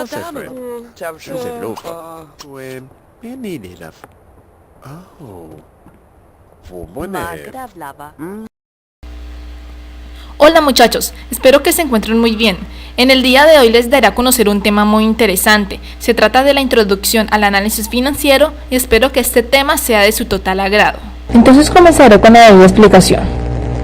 Fred. Luce Lufa. Hola muchachos, espero que se encuentren muy bien. En el día de hoy les daré a conocer un tema muy interesante. Se trata de la introducción al análisis financiero y espero que este tema sea de su total agrado. Entonces comenzaré con la debida explicación.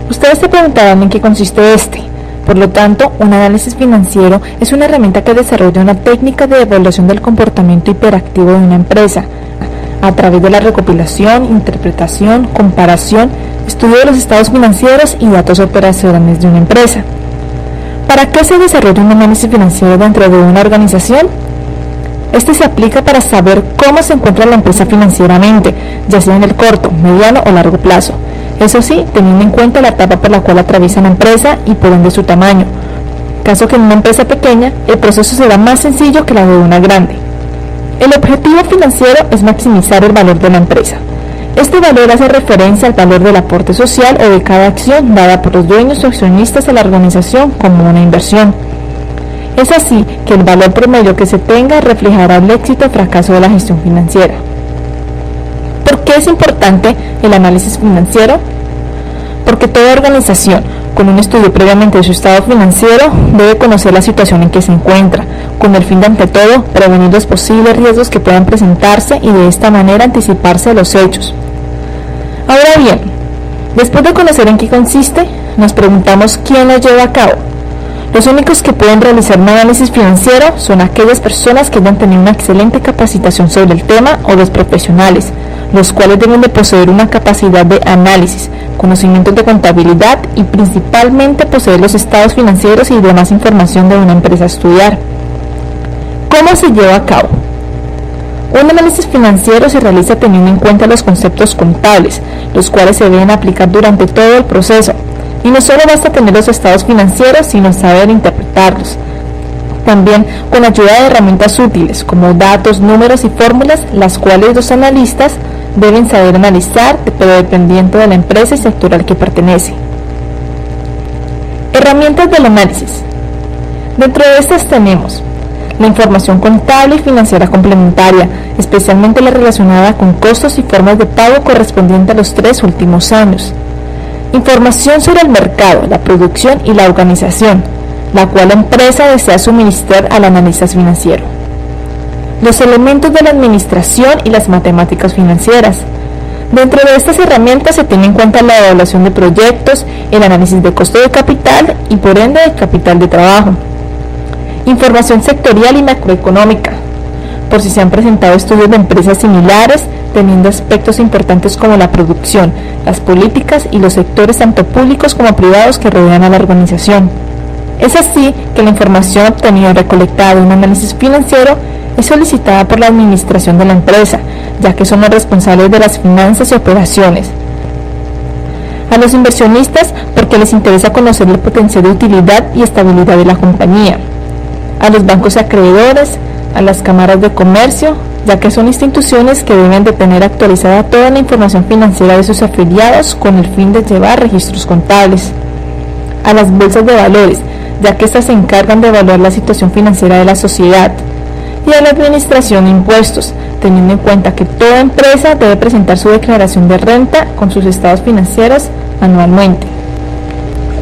Ustedes se preguntarán en qué consiste este. Por lo tanto, un análisis financiero es una herramienta que desarrolla una técnica de evaluación del comportamiento hiperactivo de una empresa a través de la recopilación, interpretación, comparación, estudio de los estados financieros y datos operacionales de una empresa. ¿Para qué se desarrolla un análisis financiero dentro de una organización? Este se aplica para saber cómo se encuentra la empresa financieramente, ya sea en el corto, mediano o largo plazo. Eso sí, teniendo en cuenta la etapa por la cual atraviesa la empresa y por ende su tamaño. Caso que en una empresa pequeña, el proceso será más sencillo que la de una grande. El objetivo financiero es maximizar el valor de la empresa. Este valor hace referencia al valor del aporte social o de cada acción dada por los dueños o accionistas a la organización como una inversión. Es así que el valor promedio que se tenga reflejará el éxito o fracaso de la gestión financiera. ¿Por qué es importante el análisis financiero? Porque toda organización, con un estudio previamente de su estado financiero, debe conocer la situación en que se encuentra, con el fin de, ante todo, prevenir los posibles riesgos que puedan presentarse y de esta manera anticiparse a los hechos. Ahora bien, después de conocer en qué consiste, nos preguntamos quién lo lleva a cabo. Los únicos que pueden realizar un análisis financiero son aquellas personas que hayan tenido una excelente capacitación sobre el tema o los profesionales, los cuales deben de poseer una capacidad de análisis, conocimientos de contabilidad y principalmente poseer los estados financieros y demás información de una empresa a estudiar. ¿Cómo se lleva a cabo? Un análisis financiero se realiza teniendo en cuenta los conceptos contables, los cuales se deben aplicar durante todo el proceso. Y no solo basta tener los estados financieros, sino saber interpretarlos. También con ayuda de herramientas útiles, como datos, números y fórmulas, las cuales los analistas deben saber analizar, pero dependiendo de la empresa y sector al que pertenece. Herramientas del análisis. Dentro de estas tenemos la información contable y financiera complementaria, especialmente la relacionada con costos y formas de pago correspondiente a los 3 últimos años. Información sobre el mercado, la producción y la organización, la cual la empresa desea suministrar al analista financiero. Los elementos de la administración y las matemáticas financieras. Dentro de estas herramientas se tiene en cuenta la evaluación de proyectos, el análisis de costo de capital y por ende de capital de trabajo. Información sectorial y macroeconómica, por si se han presentado estudios de empresas similares, teniendo aspectos importantes como la producción, las políticas y los sectores tanto públicos como privados que rodean a la organización. Es así que la información obtenida y recolectada de un análisis financiero es solicitada por la administración de la empresa, ya que son los responsables de las finanzas y operaciones. A los inversionistas, porque les interesa conocer el potencial de utilidad y estabilidad de la compañía. A los bancos acreedores, a las cámaras de comercio, ya que son instituciones que deben de tener actualizada toda la información financiera de sus afiliados con el fin de llevar registros contables. A las bolsas de valores, ya que estas se encargan de evaluar la situación financiera de la sociedad. Y a la administración de impuestos, teniendo en cuenta que toda empresa debe presentar su declaración de renta con sus estados financieros anualmente.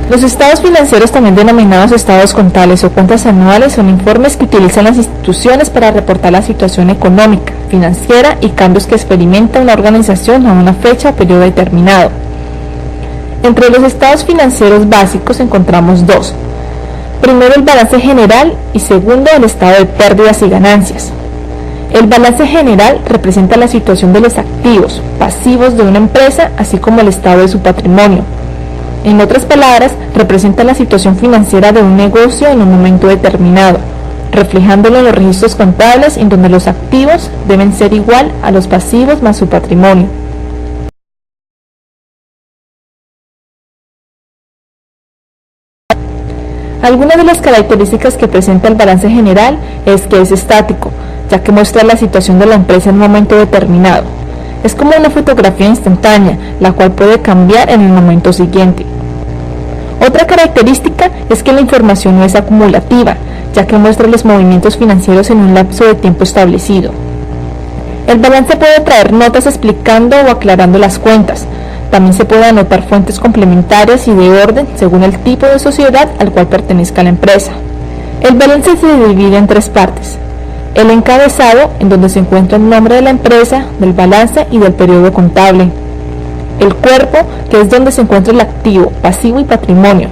Los estados financieros, también denominados estados contables o cuentas anuales, son informes que utilizan las instituciones para reportar la situación económica, financiera y cambios que experimenta una organización a una fecha o periodo determinado. Entre los estados financieros básicos encontramos dos. Primero, el balance general y segundo, el estado de pérdidas y ganancias. El balance general representa la situación de los activos, pasivos de una empresa, así como el estado de su patrimonio. En otras palabras, representa la situación financiera de un negocio en un momento determinado, reflejándolo en los registros contables en donde los activos deben ser igual a los pasivos más su patrimonio. Algunas de las características que presenta el balance general es que es estático, ya que muestra la situación de la empresa en un momento determinado. Es como una fotografía instantánea, la cual puede cambiar en el momento siguiente. Otra característica es que la información no es acumulativa, ya que muestra los movimientos financieros en un lapso de tiempo establecido. El balance puede traer notas explicando o aclarando las cuentas. También se puede anotar fuentes complementarias y de orden según el tipo de sociedad al cual pertenezca la empresa. El balance se divide en tres partes: el encabezado, en donde se encuentra el nombre de la empresa, del balance y del periodo contable; el cuerpo, que es donde se encuentra el activo, pasivo y patrimonio;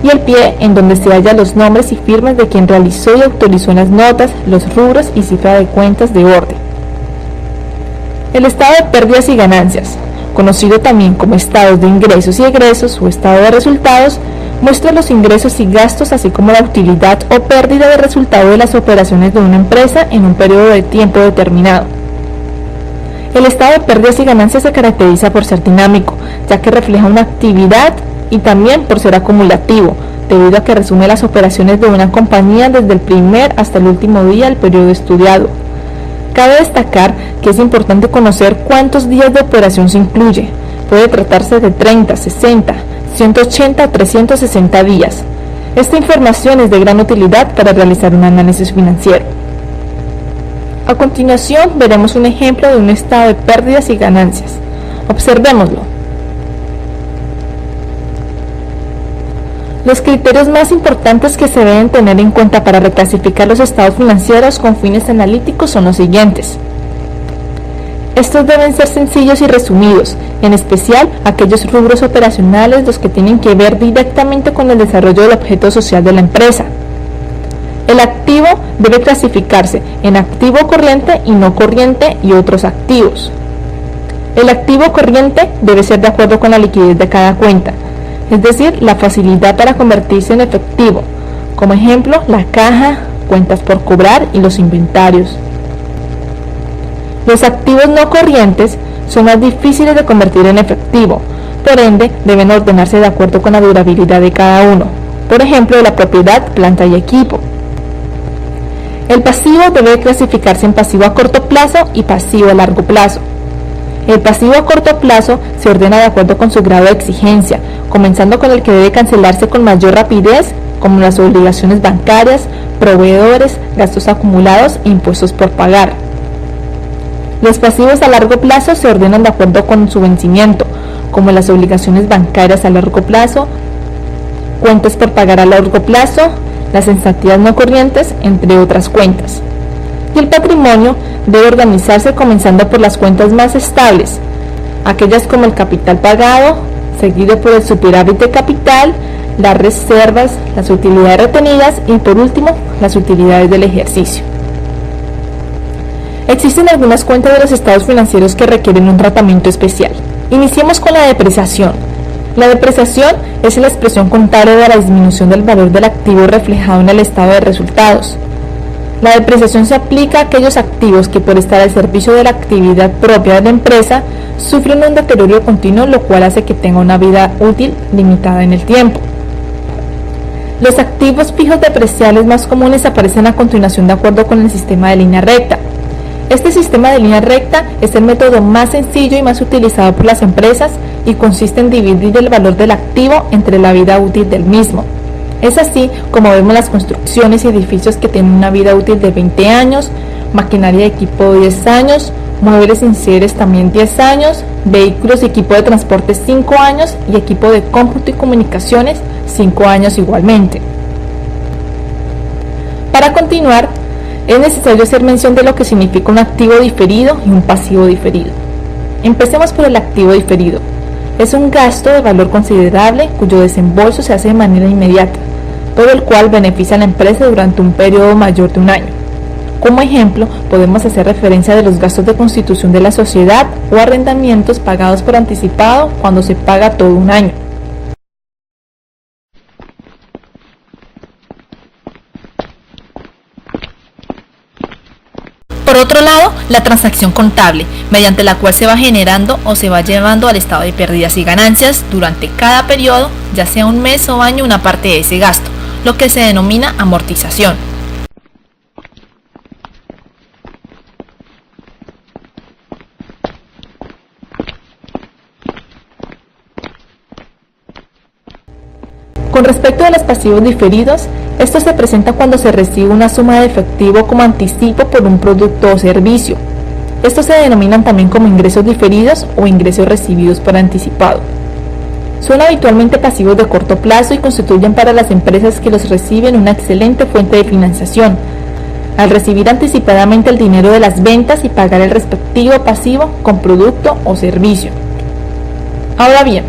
y el pie, en donde se hallan los nombres y firmas de quien realizó y autorizó las notas, los rubros y cifra de cuentas de orden. El estado de pérdidas y ganancias, conocido también como estados de ingresos y egresos o estado de resultados, muestra los ingresos y gastos, así como la utilidad o pérdida de resultado de las operaciones de una empresa en un periodo de tiempo determinado. El estado de pérdidas y ganancias se caracteriza por ser dinámico, ya que refleja una actividad, y también por ser acumulativo, debido a que resume las operaciones de una compañía desde el primer hasta el último día del periodo estudiado. Cabe destacar que es importante conocer cuántos días de operación se incluye. Puede tratarse de 30, 60, 180 o 360 días. Esta información es de gran utilidad para realizar un análisis financiero. A continuación veremos un ejemplo de un estado de pérdidas y ganancias. Observémoslo. Los criterios más importantes que se deben tener en cuenta para reclasificar los estados financieros con fines analíticos son los siguientes. Estos deben ser sencillos y resumidos, en especial aquellos rubros operacionales los que tienen que ver directamente con el desarrollo del objeto social de la empresa. El activo debe clasificarse en activo corriente y no corriente y otros activos. El activo corriente debe ser de acuerdo con la liquidez de cada cuenta, es decir, la facilidad para convertirse en efectivo, como ejemplo la caja, cuentas por cobrar y los inventarios. Los activos no corrientes son más difíciles de convertir en efectivo, por ende deben ordenarse de acuerdo con la durabilidad de cada uno, por ejemplo la propiedad, planta y equipo. El pasivo debe clasificarse en pasivo a corto plazo y pasivo a largo plazo. El pasivo a corto plazo se ordena de acuerdo con su grado de exigencia, comenzando con el que debe cancelarse con mayor rapidez, como las obligaciones bancarias, proveedores, gastos acumulados e impuestos por pagar. Los pasivos a largo plazo se ordenan de acuerdo con su vencimiento, como las obligaciones bancarias a largo plazo, cuentas por pagar a largo plazo, las estatías no corrientes, entre otras cuentas. Y el patrimonio debe organizarse comenzando por las cuentas más estables, aquellas como el capital pagado, seguido por el superávit de capital, las reservas, las utilidades retenidas y por último las utilidades del ejercicio. Existen algunas cuentas de los estados financieros que requieren un tratamiento especial. Iniciemos con la depreciación. La depreciación es la expresión contable de la disminución del valor del activo reflejado en el estado de resultados. La depreciación se aplica a aquellos activos que, por estar al servicio de la actividad propia de la empresa, sufren un deterioro continuo, lo cual hace que tenga una vida útil limitada en el tiempo. Los activos fijos depreciables más comunes aparecen a continuación de acuerdo con el sistema de línea recta. Este sistema de línea recta es el método más sencillo y más utilizado por las empresas y consiste en dividir el valor del activo entre la vida útil del mismo. Es así como vemos las construcciones y edificios que tienen una vida útil de 20 años, maquinaria y equipo de 10 años, muebles y enseres también 10 años, vehículos y equipo de transporte 5 años y equipo de cómputo y comunicaciones 5 años igualmente. Para continuar, es necesario hacer mención de lo que significa un activo diferido y un pasivo diferido. Empecemos por el activo diferido. Es un gasto de valor considerable cuyo desembolso se hace de manera inmediata, todo el cual beneficia a la empresa durante un periodo mayor de un año. Como ejemplo, podemos hacer referencia de los gastos de constitución de la sociedad o arrendamientos pagados por anticipado cuando se paga todo un año. Por otro lado, la transacción contable, mediante la cual se va generando o se va llevando al estado de pérdidas y ganancias durante cada periodo, ya sea un mes o año, una parte de ese gasto, lo que se denomina amortización. Con respecto a los pasivos diferidos, Esto se presenta cuando se recibe una suma de efectivo como anticipo por un producto o servicio. Estos se denominan también como ingresos diferidos o ingresos recibidos por anticipado. Son habitualmente pasivos de corto plazo y constituyen para las empresas que los reciben una excelente fuente de financiación, al recibir anticipadamente el dinero de las ventas y pagar el respectivo pasivo con producto o servicio. Ahora bien,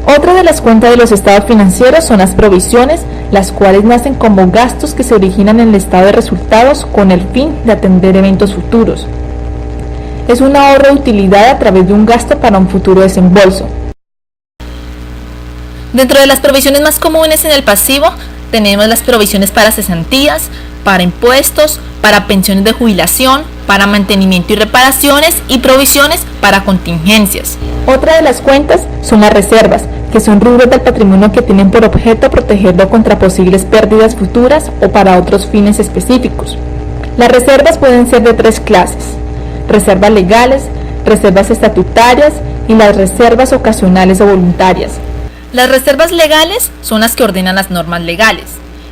otra de las cuentas de los estados financieros son las provisiones, las cuales nacen como gastos que se originan en el estado de resultados con el fin de atender eventos futuros. Es un ahorro de utilidad a través de un gasto para un futuro desembolso. Dentro de las provisiones más comunes en el pasivo, tenemos las provisiones para cesantías, para impuestos, para pensiones de jubilación, para mantenimiento y reparaciones y provisiones para contingencias. Otra de las cuentas son las reservas, que son rubros del patrimonio que tienen por objeto protegerlo contra posibles pérdidas futuras o para otros fines específicos. Las reservas pueden ser de tres clases: reservas legales, reservas estatutarias y las reservas ocasionales o voluntarias. Las reservas legales son las que ordenan las normas legales.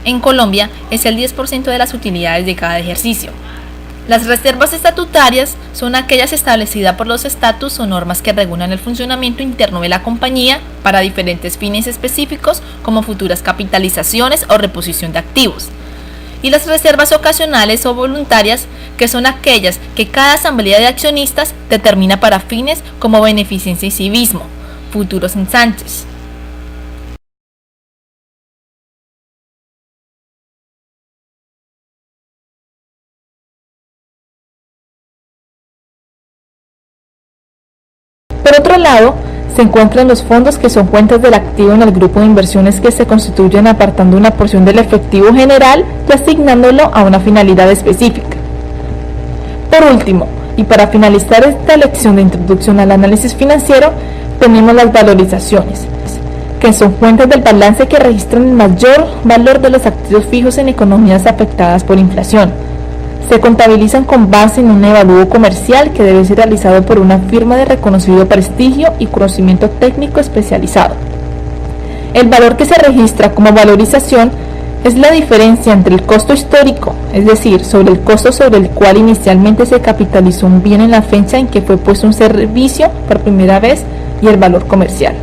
En Colombia es el 10% de las utilidades de cada ejercicio. Las reservas estatutarias son aquellas establecidas por los estatutos o normas que regulan el funcionamiento interno de la compañía para diferentes fines específicos como futuras capitalizaciones o reposición de activos. Y las reservas ocasionales o voluntarias, que son aquellas que cada asamblea de accionistas determina para fines como beneficencia y civismo, futuros ensanches. Por otro lado, se encuentran los fondos, que son cuentas del activo en el grupo de inversiones que se constituyen apartando una porción del efectivo general y asignándolo a una finalidad específica. Por último, y para finalizar esta lección de introducción al análisis financiero, tenemos las valorizaciones, que son cuentas del balance que registran el mayor valor de los activos fijos en economías afectadas por inflación. Se contabilizan con base en un evalúo comercial que debe ser realizado por una firma de reconocido prestigio y conocimiento técnico especializado. El valor que se registra como valorización es la diferencia entre el costo histórico, es decir, sobre el costo sobre el cual inicialmente se capitalizó un bien en la fecha en que fue puesto un servicio por primera vez, y el valor comercial.